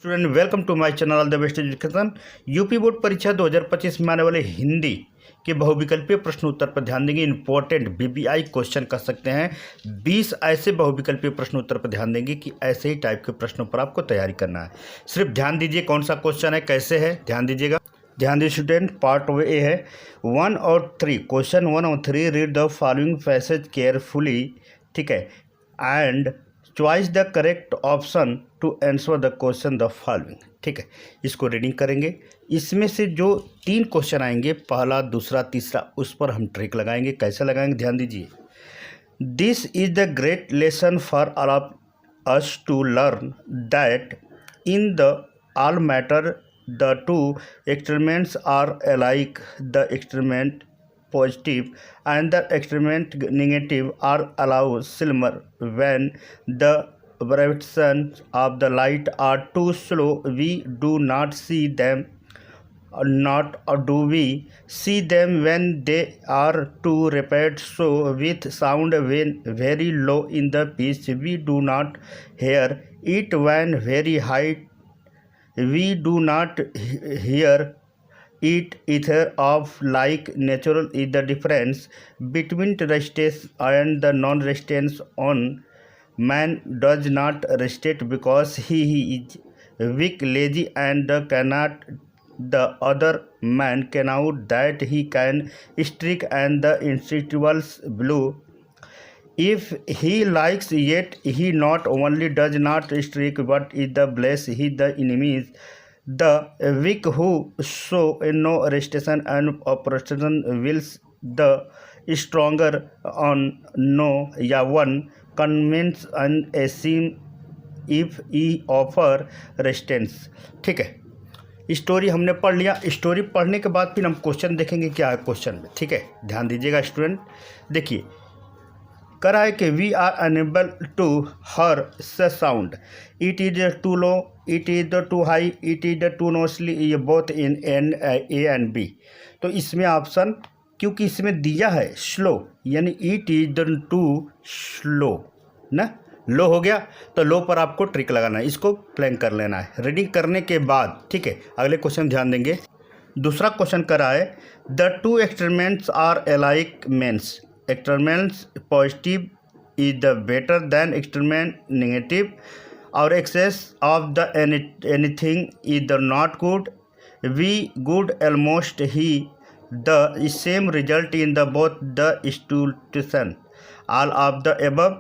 Student welcome to my channel all the best education. UP board परीक्षा 2025 में आने वाले हिंदी के बहुविकल्पीय प्रश्न उत्तर पर ध्यान देंगे। इंपॉर्टेंट बीबीआई क्वेश्चन कर सकते हैं। 20 ऐसे बहुविकल्पीय प्रश्न उत्तर पर ध्यान देंगे कि ऐसे ही टाइप के प्रश्नों पर आपको तैयारी करना है। सिर्फ ध्यान दीजिए कौन सा क्वेश्चन है, कैसे है, ध्यान दीजिएगा। ध्यान दीजिए स्टूडेंट, पार्ट ए है 1 और 3। क्वेश्चन 1 और 3, read the following passage carefully, ठीक है, and choice the correct option to answer the question the following, ठीक है। इसको रीडिंग करेंगे। इसमें से जो 3 क्वेश्चन आएंगे, पहला, दूसरा, तीसरा, उस पर हम ट्रिक लगाएंगे। कैसे लगाएंगे, ध्यान दीजिए। This is the great lesson for all of us to learn that in the all matter the two experiments are alike. The experiment positive and the experiment negative are allowed similar when the vibrations of the light are too slow. We do not see them, or do we see them when they are too rapid? So with sound when very low in the pitch, we do not hear it when very high. We do not hear it either of like natural is the difference between resistance and the non-resistance on. Man does not resist because he is weak, lazy, and cannot. The other man cannot that he can strike and the instinctuals blue. If he likes, yet he not only does not strike but is the bless he the enemies. The weak who show no resistance and opposition wills the stronger on no या one convince and assume if he offer resistance, ठीक है। Story हमने पढ़ लिया। Story पढ़ने के बाद फिर हम क्वेश्चन देखेंगे क्या है क्वेश्चन में, ठीक है। ध्यान दीजिएगा स्टूडेंट। देखिए, करा है कि we are unable to hear स sound, it is too low, it is too high, it is too noisily, ये both in an A and B. तो इसमें ऑप्शन, क्योंकि इसमें दिया है स्लो, यानी इट इज टू स्लो ना, लो हो गया, तो लो पर आपको ट्रिक लगाना है, इसको प्लान कर लेना है रीडिंग करने के बाद, ठीक है। अगले क्वेश्चन ध्यान देंगे। दूसरा क्वेश्चन करा है the two experiments are alike means experiments positive is the better than experiment negative, or excess of the anything is the not good. We good almost he the same result in the both the institution, all of the above.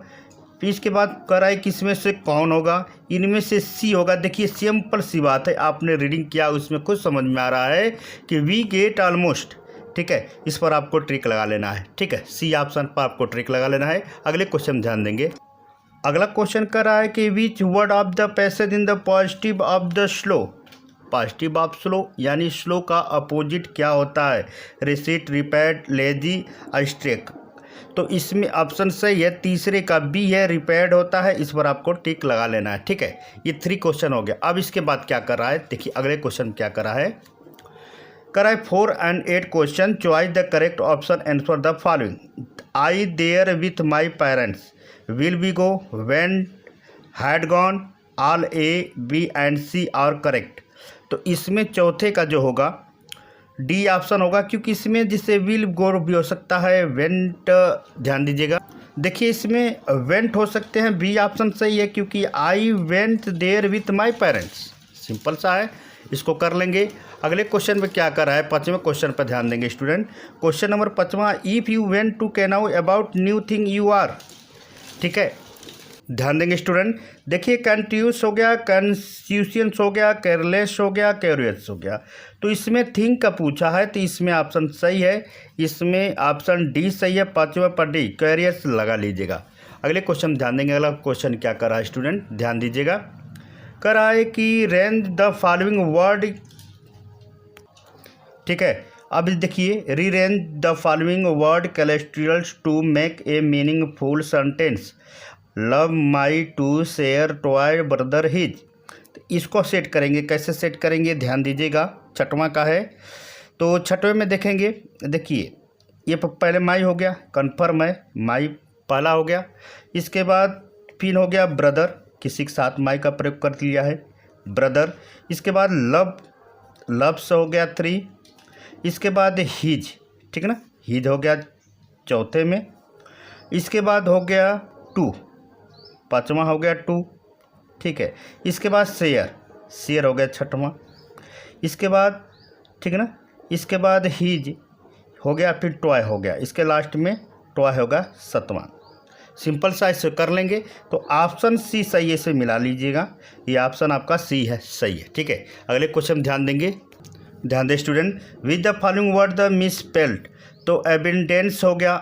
फिर इसके बाद कराए किसमें से कौन होगा, इनमें से सी होगा। देखिए सिंपल सी बात है, आपने रीडिंग किया उसमें खुद समझ में आ रहा है कि वी गेट ऑलमोस्ट, ठीक है। इस पर आपको ट्रिक लगा लेना है, ठीक है। सी ऑप्शन पर आपको ट्रिक लगा लेना है। अगले क्वेश्चन ध्यान देंगे। अगला क्वेश्चन कर रहा है कि which word of the passage in the positive of the slow, positive of slow यानी स्लो का अपोजिट क्या होता है, रिसीट, रिपेड, लेजी, स्ट्रेक। तो इसमें ऑप्शन सही है, तीसरे का बी है, रिपेड होता है। इस पर आपको टिक लगा लेना है, ठीक है। ये 3 क्वेश्चन हो गया। अब इसके बाद क्या कर रहा है, देखिए अगले क्वेश्चन क्या कर रहा है। कराए 4 and 8 question, choice the correct option answer the following. I there with my parents, will be go, when, had gone, all A B and C are correct. तो इसमें चौथे का जो होगा डी ऑप्शन होगा, क्योंकि इसमें जिससे विल गो भी हो सकता है, वेंट, ध्यान दीजिएगा। देखिए इसमें वेंट हो सकते हैं, बी ऑप्शन सही है, क्योंकि I went there with my parents, simple सा है, इसको कर लेंगे। अगले क्वेश्चन में क्या कर रहा है, 5वें क्वेश्चन पर ध्यान देंगे स्टूडेंट। क्वेश्चन नंबर 5वां, इफ़ यू वेंट टू कैनाउ about new thing you are, ठीक है। ध्यान देंगे स्टूडेंट। देखिए कंट्यूस हो गया, कंफ्यूशियंस हो गया, केयरलेस हो गया, क्यूरियस हो गया। तो इसमें थिंग का पूछा है, तो इसमें ऑप्शन सही है, इसमें ऑप्शन डी सही है। 5वें पर डी, क्यूरियस लगा लीजिएगा। अगले क्वेश्चन ध्यान देंगे। अगला क्वेश्चन क्या कर रहा है स्टूडेंट, ध्यान दीजिएगा। कर रहा है कि रेंज द फॉलोइंग वर्ड, ठीक है। अब देखिए, rearrange the following word cholesterols to make a meaningful sentence. Love my to share toy brother his. तो इसको सेट करेंगे, कैसे सेट करेंगे ध्यान दीजिएगा। 6वां का है, तो 6वें में देखेंगे। देखिए ये पहले माई हो गया, कन्फर्म है, माई पहला हो गया। इसके बाद फिर हो गया ब्रदर, किसी के साथ माई का प्रयोग कर लिया है, ब्रदर। इसके बाद लव्स हो गया 3। इसके बाद हिज, ठीक है ना, हिज हो गया चौथे में। इसके बाद हो गया 2, पाँचवा हो गया 2, ठीक है। इसके बाद शेयर हो गया छठवां। इसके बाद, ठीक है ना, इसके बाद हिज हो गया, फिर टॉय हो गया, इसके लास्ट में टॉय होगा 7वां। सिंपल सा इसे कर लेंगे तो ऑप्शन सी सही है, इसे मिला लीजिएगा। ये ऑप्शन आपका सी है, सही है, ठीक है। अगले क्वेश्चन ध्यान देंगे, ध्यान दें student. With the following word the misspelled, तो अटेंडेंस हो गया,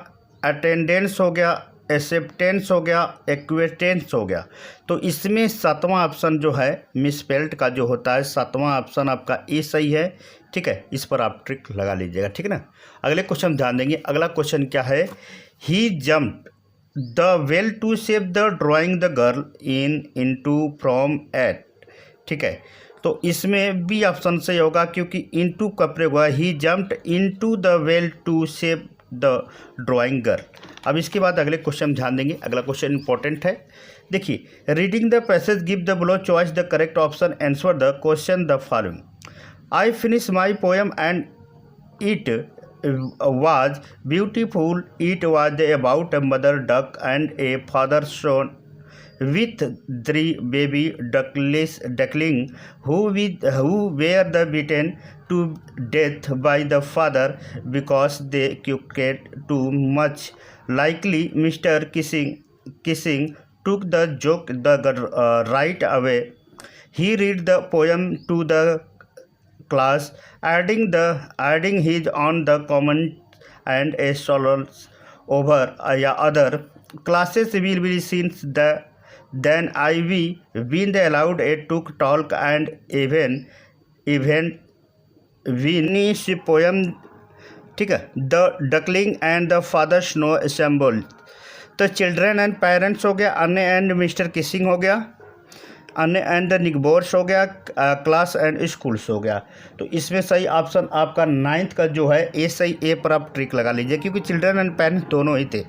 अटेंडेंस हो गया, एक्सेप्टेंस हो गया, एक्वेटेंस हो गया। तो इसमें 7वां ऑप्शन जो है मिसस्पेल्ड का जो होता है, 7वां ऑप्शन आपका ए सही है, ठीक है। इस पर आप ट्रिक लगा लीजिएगा, ठीक है ना। अगले क्वेश्चन ध्यान देंगे। अगला क्वेश्चन क्या है, he jumped the well to save the drowning the girl into from at, ठीक है। तो इसमें बी ऑप्शन सही होगा क्योंकि इनटू का प्रयोग हुआ, he jumped into the well to save the drowning girl. अब इसके बाद अगले क्वेश्चन ध्यान देंगे। अगला क्वेश्चन इंपॉर्टेंट है, देखिए। Reading the passage give the below choice the correct option, answer the question the following. I finished my poem and it was beautiful. It was about a mother duck and a father swan with 3 baby ducklings who were the beaten to death by the father because they cried too much. Likely, Mr. Kissing took the joke right away. He read the poem to the class, adding his on the comment and a solace over other classes will be since then I will been allowed a to talk and even finish poem, ठीक है। The duckling and the father snow assembled, तो children and parents हो गया, अन्य and mister Keesing हो गया, अन्य and the neighbours हो गया, क्लास एंड स्कूल्स हो गया। तो इसमें सही ऑप्शन आपका 9th का जो है ए सही, ए पर आप ट्रिक लगा लीजिए क्योंकि चिल्ड्रन एंड पेरेंट्स दोनों ही थे।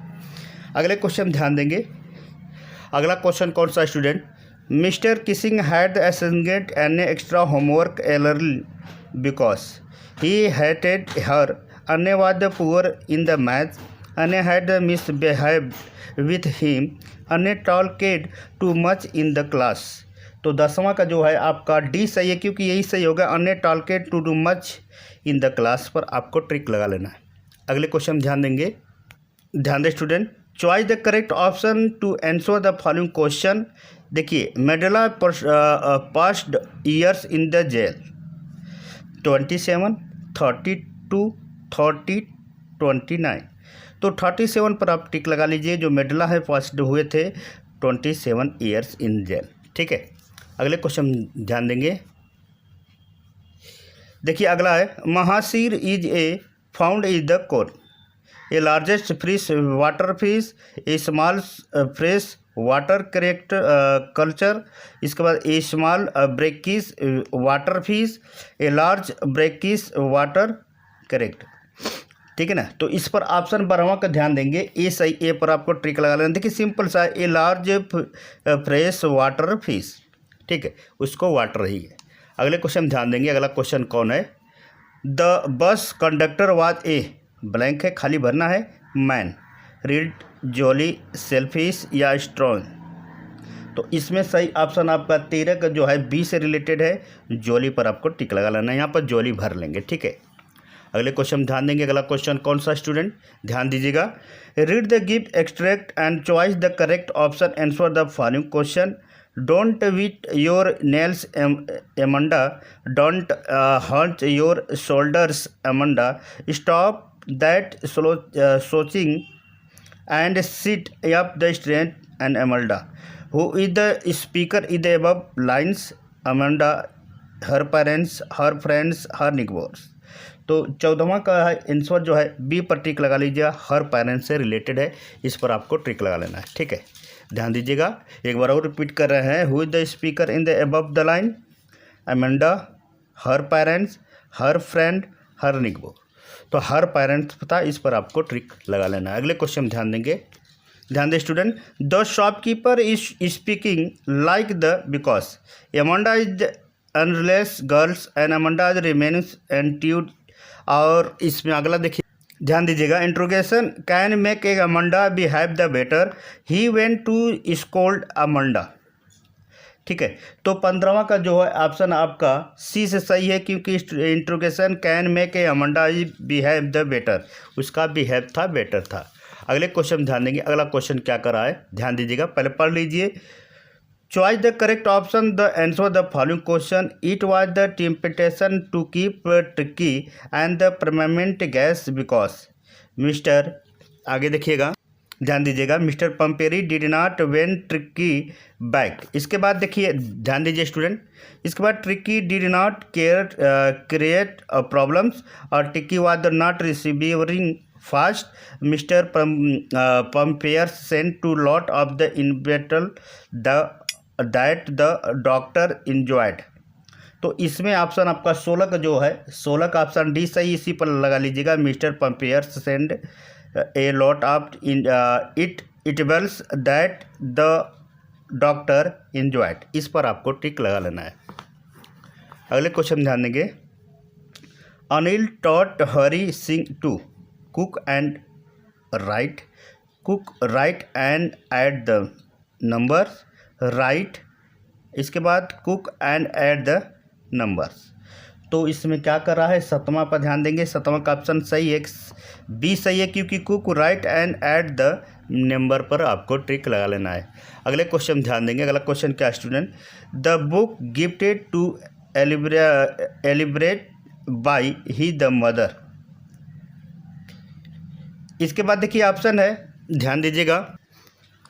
अगले क्वेश्चन ध्यान देंगे। अगला क्वेश्चन कौन सा student, mister Kissing had assigned an extra homework early because he hated her, Anya was the poor in the maths, Anya had misbehaved with him, Anya talked too much in the class. तो 10वां का जो है आपका D सही है क्योंकि यही सही होगा, Anya talked too much in the class पर आपको ट्रिक लगा लेना है। अगले क्वेश्चन ध्यान देंगे, ध्यान दें student. Choice the correct option to answer the following question. देखिए, Mandela passed years in the jail 27, 32, 30, 29। तो 37 पर आप टिक लगा लीजिए, जो मेडला है पास्ड हुए थे 27 ईयर्स इन जेल, ठीक है। अगले क्वेश्चन ध्यान देंगे। देखिए अगला है, mahseer is a found is the core, a largest fresh water fish, a small fresh water correct culture. इसके बाद a small brackish water fish, a large brackish water correct, ठीक है ना। तो इस पर ऑप्शन 12वां का ध्यान देंगे, ए सही, ए पर आपको ट्रिक लगा लेना। देखिए सिंपल सा, a large fresh water fish, ठीक है, उसको वाटर ही है। अगले क्वेश्चन ध्यान देंगे। अगला क्वेश्चन कौन है, the bus conductor was a blank है, खाली भरना है, मैन, रीड, जॉली, सेल्फिश या स्ट्रॉन्ग। तो इसमें सही ऑप्शन आपका 13 का जो है बी से रिलेटेड है, जॉली पर आपको टिक लगा लेना है, यहाँ पर जॉली भर लेंगे, ठीक है। अगले क्वेश्चन ध्यान देंगे। अगला क्वेश्चन कौन सा स्टूडेंट, ध्यान दीजिएगा। Read the give extract and choice the correct option, answer the following question. Don't beat your nails Amanda, don't hunt your shoulders Amanda, stop that slouching and sit up the straight and Amanda. Who is the speaker in the above lines? Amanda, her parents, her friends, her neighbors. तो 14वां का answer जो है B पर टिक लगा लीजिए, हर parents से related है, इस पर आपको ट्रिक लगा लेना है, ठीक है। ध्यान दीजिएगा, एक बार और रिपीट कर रहे हैं। Who is the speaker in the above the line? Amanda, her parents, her friend, her निगबो। तो हर पेरेंट्स पता, इस पर आपको ट्रिक लगा लेना है। अगले क्वेश्चन ध्यान देंगे, ध्यान दें student. The shopkeeper is speaking like the because Amanda is unless girls and Amanda remains untidy. और इसमें अगला देखिए, ध्यान दीजिएगा, interrogation can make a Amanda behave the better, he went to scold Amanda. ठीक है, तो 15वां का जो है ऑप्शन आपका सी से सही है, क्योंकि interrogation can make a Amanda behave the better, उसका बिहेव था बेटर था। अगले क्वेश्चन ध्यान देंगे, अगला क्वेश्चन क्या कर रहा है ध्यान दीजिएगा, पहले पढ़ लीजिए। Choice the correct option the answer the following question. It was the temptation to keep Tricky and the permanent guess because mister, आगे देखिएगा ध्यान दीजिएगा, mister Pumphrey did not want Tricky back. इसके बाद देखिए ध्यान दीजिए स्टूडेंट, इसके बाद Tricky did not care create problems और Tricky was not receiving fast. Mister Pumphrey sent to lot of the इनवेटल दैट द डॉक्टर इंजॉयड। तो इसमें ऑप्शन आपका 16 का जो है 16 का ऑप्शन डी सही, इसी पर लगा लीजिएगा, mister Pumphrey send a lot of eatables that the doctor enjoyed, इस पर आपको टिक लगा लेना है। अगले क्वेश्चन ध्यान देंगे। Anil taught Hari Singh to cook right and add the numbers, right, इसके बाद cook and add the numbers. तो इसमें क्या कर रहा है, 7वां पर ध्यान देंगे, 7वां का ऑप्शन सही है, बी सही है, क्योंकि cook right and add the number पर आपको ट्रिक लगा लेना है। अगले क्वेश्चन ध्यान देंगे, अगला क्वेश्चन क्या student, the book gifted to Elizabeth by he the mother. इसके बाद देखिए ऑप्शन है, ध्यान दीजिएगा,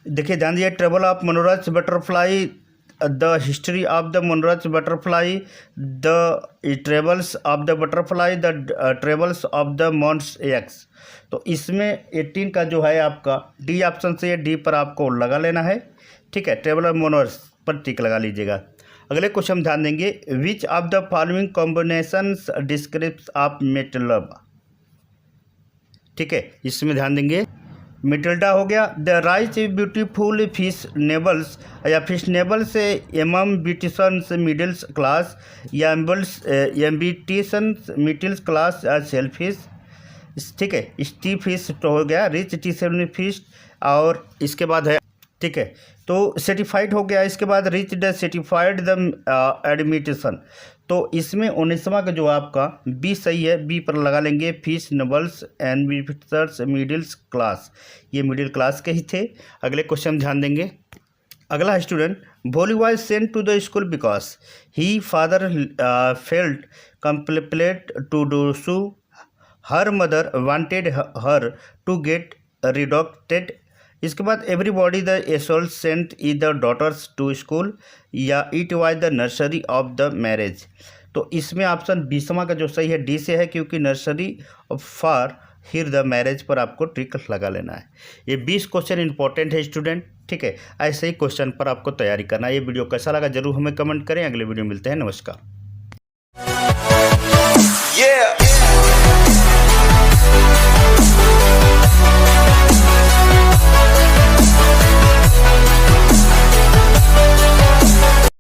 देखिए ध्यान दीजिए, travel of monarch butterfly, the history of the monarch butterfly, the travels of the butterfly, the travels of the monarchs. तो इसमें 18 का जो है आपका डी ऑप्शन से, डी पर आपको लगा लेना है। ठीक है, ट्रेवल ऑफ मनोरथ पर टिक लगा लीजिएगा। अगले क्वेश्चन ध्यान देंगे, which of the following combinations describes of मेटलब। ठीक है, इसमें ध्यान देंगे, मिटिल्डा हो गया, the rise beautiful fish nibbles, या फिश नेबल से एमम ब्यूटिशंस मिडिल्स क्लास, या एम्बिटिशंस मिडिल्स क्लास सेल्फिश। ठीक है, स्टी फिश तो हो गया, रिच टी फिश, और इसके बाद है, ठीक है, तो सर्टिफाइड हो गया, इसके बाद रिच द सर्टिफाइड द एडमिटेशन। तो इसमें 19वां का जो आपका बी सही है, बी पर लगा लेंगे, फिश नबल्स एंड बिफिटर्स मिडिल्स क्लास, ये मिडिल क्लास के ही थे। अगले क्वेश्चन ध्यान देंगे, अगला student, Bholi was sent to the school because he father felt complete to do so, her mother wanted her to get redacted. इसके बाद एवरीबॉडी द एसोल्ट सेंट ई द डॉटर्स टू स्कूल, या it was the nursery of the marriage. तो इसमें option 20वां का जो सही है डी से है, क्योंकि nursery for here the marriage पर आपको ट्रिक लगा लेना है। ये 20 क्वेश्चन इंपॉर्टेंट है स्टूडेंट। ठीक है, ऐसे ही क्वेश्चन पर आपको तैयारी करना है। ये वीडियो कैसा लगा जरूर हमें कमेंट करें। अगले वीडियो मिलते हैं, नमस्कार।